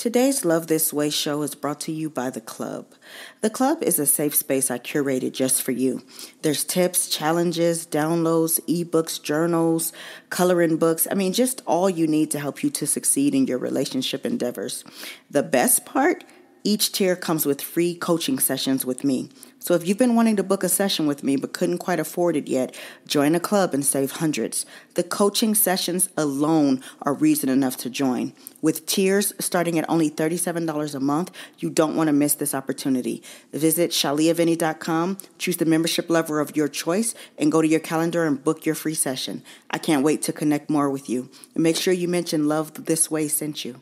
Today's Love This Way show is brought to you by The Club. The Club is a safe space I curated just for you. There's tips, challenges, downloads, ebooks, journals, coloring books. Just all you need to help you to succeed in your relationship endeavors. The best part? Each tier comes with free coaching sessions with me. So if you've been wanting to book a session with me but couldn't quite afford it yet, join a club and save hundreds. The coaching sessions alone are reason enough to join. With tiers starting at only $37 a month, you don't want to miss this opportunity. Visit shaliavinny.com, choose the membership level of your choice, and go to your calendar and book your free session. I can't wait to connect more with you. And make sure you mention Love This Way sent you.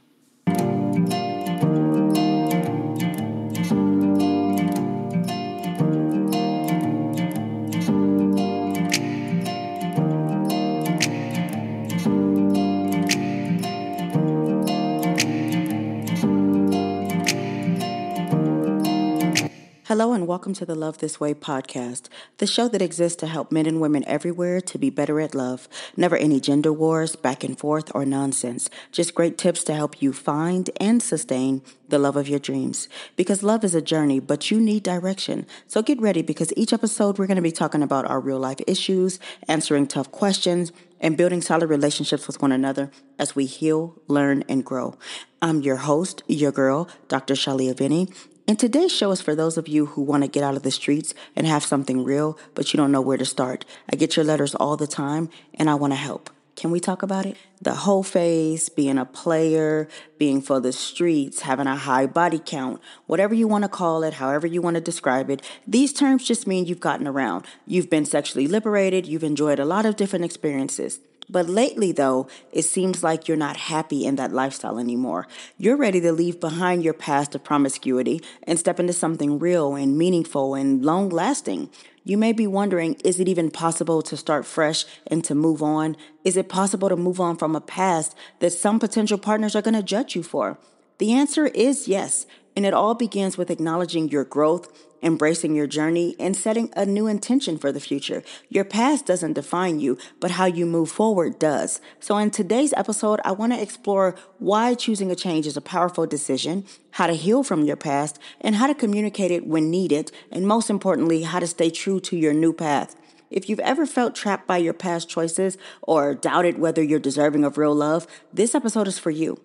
Hello and welcome to the Love This Way podcast, the show that exists to help men and women everywhere to be better at love. Never any gender wars, back and forth, or nonsense. Just great tips to help you find and sustain the love of your dreams. Because love is a journey, but you need direction. So get ready because each episode we're going to be talking about our real life issues, answering tough questions, and building solid relationships with one another as we heal, learn, and grow. I'm your host, your girl, Dr. Shalia Vinny. And today's show is for those of you who want to get out of the streets and have something real, but you don't know where to start. I get your letters all the time, and I want to help. Can we talk about it? The whole phase, being a player, being for the streets, having a high body count, whatever you want to call it, however you want to describe it. These terms just mean you've gotten around. You've been sexually liberated. You've enjoyed a lot of different experiences. But lately, though, it seems like you're not happy in that lifestyle anymore. You're ready to leave behind your past of promiscuity and step into something real and meaningful and long-lasting. You may be wondering, is it even possible to start fresh and to move on? Is it possible to move on from a past that some potential partners are going to judge you for? The answer is yes, and it all begins with acknowledging your growth, embracing your journey, and setting a new intention for the future. Your past doesn't define you, but how you move forward does. So in today's episode, I want to explore why choosing a change is a powerful decision, how to heal from your past, and how to communicate it when needed, and most importantly, how to stay true to your new path. If you've ever felt trapped by your past choices or doubted whether you're deserving of real love, this episode is for you.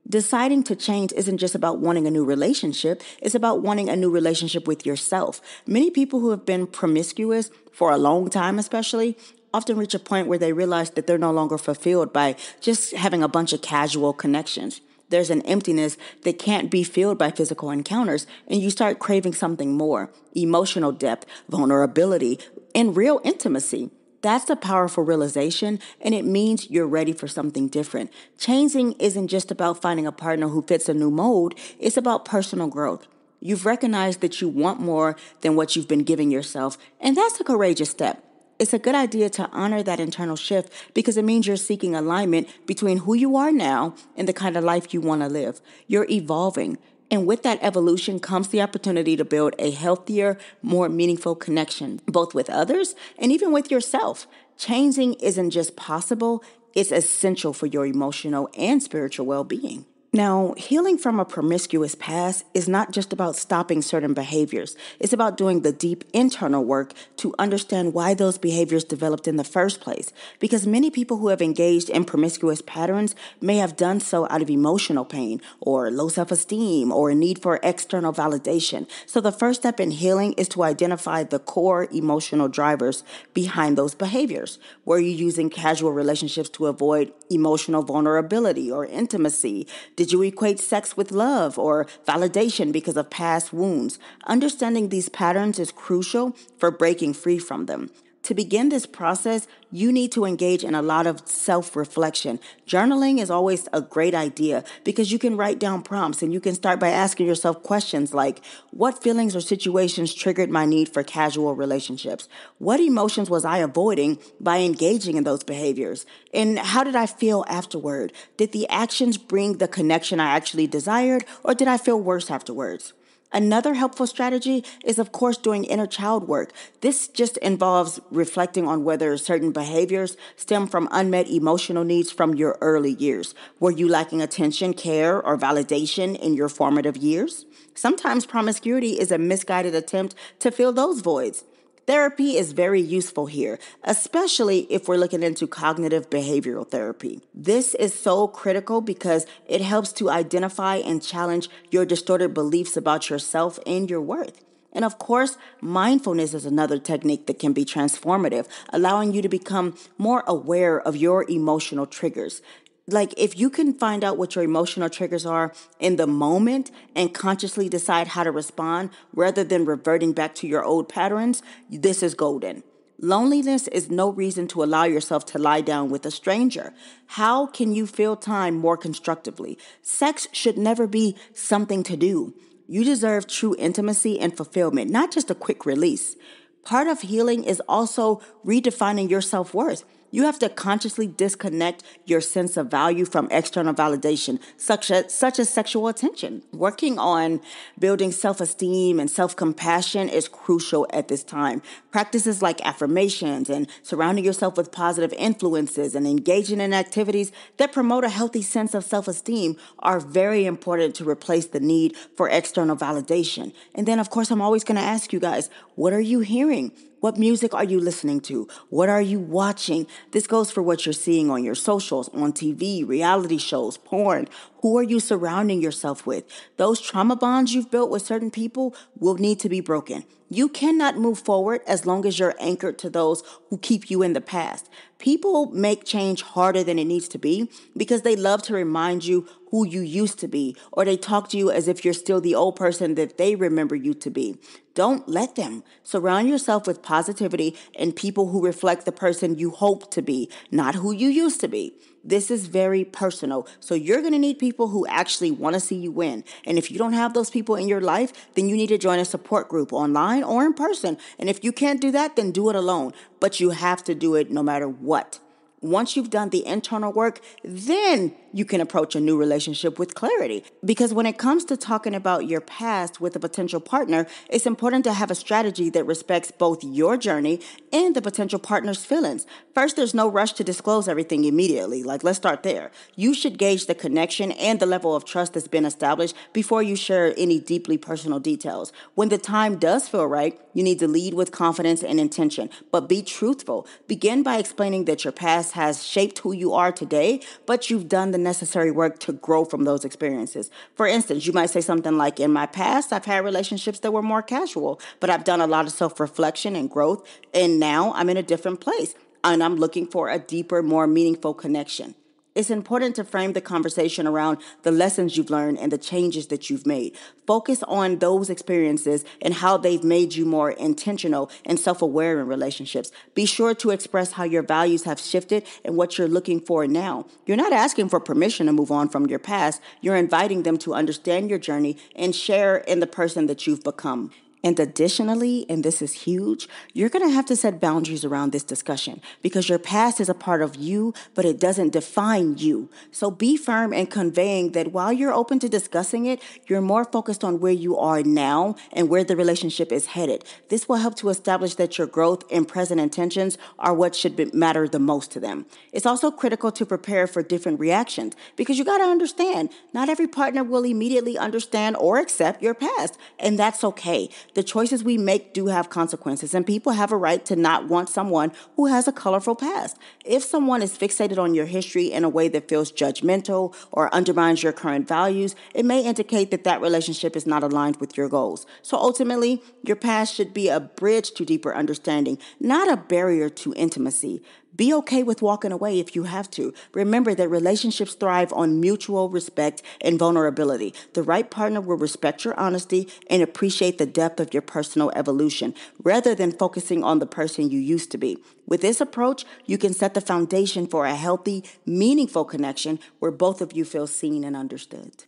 Deciding to change isn't just about wanting a new relationship. It's about wanting a new relationship with yourself. Many people who have been promiscuous for a long time especially often reach a point where they realize that they're no longer fulfilled by just having a bunch of casual connections. There's an emptiness that can't be filled by physical encounters, and you start craving something more: emotional depth, vulnerability, and real intimacy. That's a powerful realization, and it means you're ready for something different. Changing isn't just about finding a partner who fits a new mold. It's about personal growth. You've recognized that you want more than what you've been giving yourself, and that's a courageous step. It's a good idea to honor that internal shift because it means you're seeking alignment between who you are now and the kind of life you want to live. You're evolving. And with that evolution comes the opportunity to build a healthier, more meaningful connection, both with others and even with yourself. Changing isn't just possible, it's essential for your emotional and spiritual well-being. Now, healing from a promiscuous past is not just about stopping certain behaviors. It's about doing the deep internal work to understand why those behaviors developed in the first place. Because many people who have engaged in promiscuous patterns may have done so out of emotional pain or low self-esteem or a need for external validation. So the first step in healing is to identify the core emotional drivers behind those behaviors. Were you using casual relationships to avoid emotional vulnerability or intimacy? Did you equate sex with love or validation because of past wounds? Understanding these patterns is crucial for breaking free from them. To begin this process, you need to engage in a lot of self-reflection. Journaling is always a great idea because you can write down prompts and you can start by asking yourself questions like, what feelings or situations triggered my need for casual relationships? What emotions was I avoiding by engaging in those behaviors? And how did I feel afterward? Did the actions bring the connection I actually desired, or did I feel worse afterwards? Another helpful strategy is, of course, doing inner child work. This just involves reflecting on whether certain behaviors stem from unmet emotional needs from your early years. Were you lacking attention, care, or validation in your formative years? Sometimes promiscuity is a misguided attempt to fill those voids. Therapy is very useful here, especially if we're looking into cognitive behavioral therapy. This is so critical because it helps to identify and challenge your distorted beliefs about yourself and your worth. And of course, mindfulness is another technique that can be transformative, allowing you to become more aware of your emotional triggers. Like, if you can find out what your emotional triggers are in the moment and consciously decide how to respond rather than reverting back to your old patterns, this is golden. Loneliness is no reason to allow yourself to lie down with a stranger. How can you fill time more constructively? Sex should never be something to do. You deserve true intimacy and fulfillment, not just a quick release. Part of healing is also redefining your self-worth. You have to consciously disconnect your sense of value from external validation, such as sexual attention. Working on building self-esteem and self-compassion is crucial at this time. Practices like affirmations and surrounding yourself with positive influences and engaging in activities that promote a healthy sense of self-esteem are very important to replace the need for external validation. And then, of course, I'm always going to ask you guys, what are you hearing? What music are you listening to? What are you watching? This goes for what you're seeing on your socials, on TV, reality shows, porn. Who are you surrounding yourself with? Those trauma bonds you've built with certain people will need to be broken. You cannot move forward as long as you're anchored to those who keep you in the past. People make change harder than it needs to be because they love to remind you who you used to be, or they talk to you as if you're still the old person that they remember you to be. Don't let them. Surround yourself with positivity and people who reflect the person you hope to be, not who you used to be. This is very personal. So you're going to need people who actually want to see you win. And if you don't have those people in your life, then you need to join a support group online or in person. And if you can't do that, then do it alone. But you have to do it no matter what. Once you've done the internal work, then you can approach a new relationship with clarity. Because when it comes to talking about your past with a potential partner, it's important to have a strategy that respects both your journey and the potential partner's feelings. First, there's no rush to disclose everything immediately. Let's start there. You should gauge the connection and the level of trust that's been established before you share any deeply personal details. When the time does feel right, you need to lead with confidence and intention, but be truthful. Begin by explaining that your past has shaped who you are today, but you've done the necessary work to grow from those experiences. For instance, you might say something like, in my past, I've had relationships that were more casual, but I've done a lot of self-reflection and growth, and now I'm in a different place, and I'm looking for a deeper, more meaningful connection. It's important to frame the conversation around the lessons you've learned and the changes that you've made. Focus on those experiences and how they've made you more intentional and self-aware in relationships. Be sure to express how your values have shifted and what you're looking for now. You're not asking for permission to move on from your past. You're inviting them to understand your journey and share in the person that you've become. And additionally, and this is huge, you're going to have to set boundaries around this discussion because your past is a part of you, but it doesn't define you. So be firm in conveying that while you're open to discussing it, you're more focused on where you are now and where the relationship is headed. This will help to establish that your growth and present intentions are what should matter the most to them. It's also critical to prepare for different reactions because you got to understand, not every partner will immediately understand or accept your past, and that's okay. The choices we make do have consequences, and people have a right to not want someone who has a colorful past. If someone is fixated on your history in a way that feels judgmental or undermines your current values, it may indicate that that relationship is not aligned with your goals. So ultimately, your past should be a bridge to deeper understanding, not a barrier to intimacy. Be okay with walking away if you have to. Remember that relationships thrive on mutual respect and vulnerability. The right partner will respect your honesty and appreciate the depth of your personal evolution, rather than focusing on the person you used to be. With this approach, you can set the foundation for a healthy, meaningful connection where both of you feel seen and understood.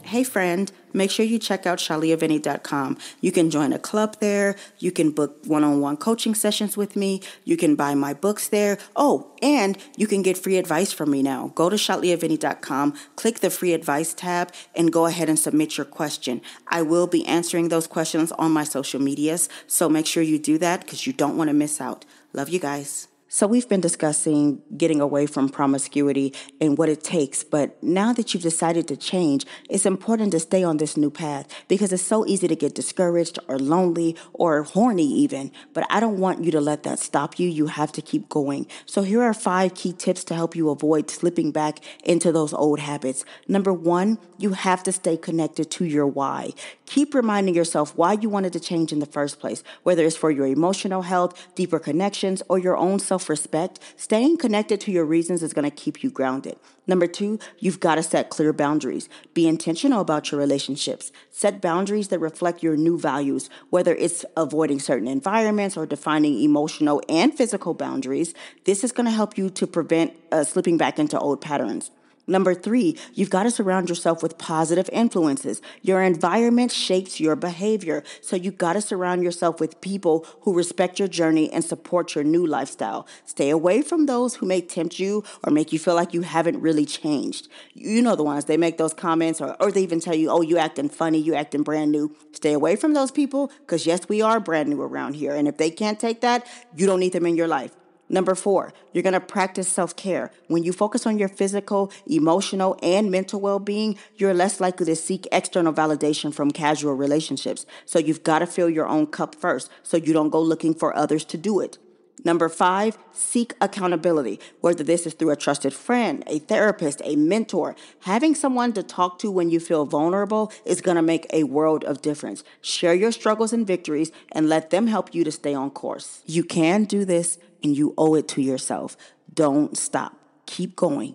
Hey Hey friend, make sure you check out shaliavinny.com. You can join a club there. You can book one-on-one coaching sessions with me. You can buy my books there. Oh, and you can get free advice from me now. Go to shaliavinny.com, click the free advice tab, and go ahead and submit your question. I will be answering those questions on my social medias, so make sure you do that because you don't want to miss out. Love you guys. So we've been discussing getting away from promiscuity and what it takes, but now that you've decided to change, it's important to stay on this new path because it's so easy to get discouraged or lonely or horny even, but I don't want you to let that stop you. You have to keep going. So here are 5 key tips to help you avoid slipping back into those old habits. Number 1, you have to stay connected to your why. Keep reminding yourself why you wanted to change in the first place, whether it's for your emotional health, deeper connections, or your own self-respect. Staying connected to your reasons is going to keep you grounded. Number 2, you've got to set clear boundaries. Be intentional about your relationships. Set boundaries that reflect your new values, whether it's avoiding certain environments or defining emotional and physical boundaries. This is going to help you to prevent slipping back into old patterns. Number 3, you've got to surround yourself with positive influences. Your environment shapes your behavior. So you've got to surround yourself with people who respect your journey and support your new lifestyle. Stay away from those who may tempt you or make you feel like you haven't really changed. You know the ones, they make those comments or they even tell you, oh, you acting funny, you acting brand new. Stay away from those people because yes, we are brand new around here. And if they can't take that, you don't need them in your life. Number 4, you're going to practice self-care. When you focus on your physical, emotional, and mental well-being, you're less likely to seek external validation from casual relationships. So you've got to fill your own cup first so you don't go looking for others to do it. Number 5, seek accountability, whether this is through a trusted friend, a therapist, a mentor. Having someone to talk to when you feel vulnerable is going to make a world of difference. Share your struggles and victories and let them help you to stay on course. You can do this and you owe it to yourself. Don't stop. Keep going.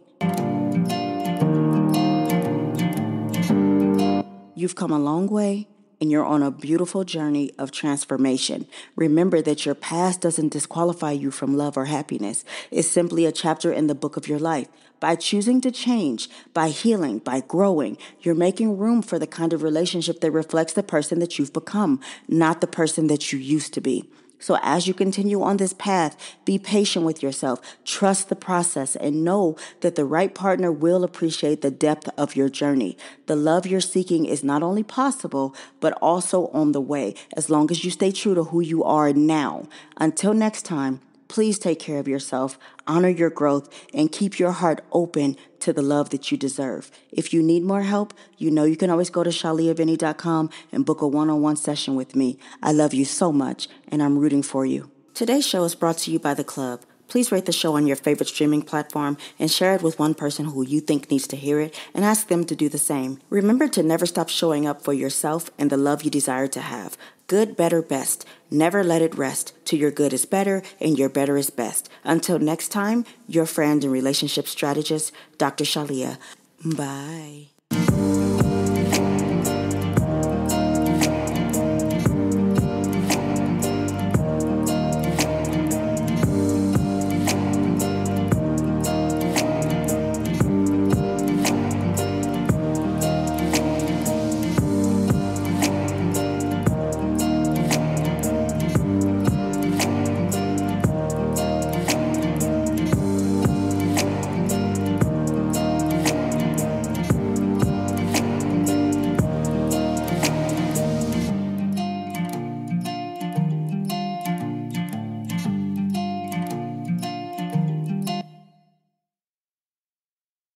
You've come a long way, and you're on a beautiful journey of transformation. Remember that your past doesn't disqualify you from love or happiness. It's simply a chapter in the book of your life. By choosing to change, by healing, by growing, you're making room for the kind of relationship that reflects the person that you've become, not the person that you used to be. So as you continue on this path, be patient with yourself, trust the process, and know that the right partner will appreciate the depth of your journey. The love you're seeking is not only possible, but also on the way, as long as you stay true to who you are now. Until next time, please take care of yourself, honor your growth, and keep your heart open to the love that you deserve. If you need more help, you know you can always go to shaliavinny.com and book a one-on-one session with me. I love you so much, and I'm rooting for you. Today's show is brought to you by The Club. Please rate the show on your favorite streaming platform and share it with one person who you think needs to hear it and ask them to do the same. Remember to never stop showing up for yourself and the love you desire to have. Good, better, best. Never let it rest till your good is better and your better is best. Until next time, your friend and relationship strategist, Dr. Shalia. Bye.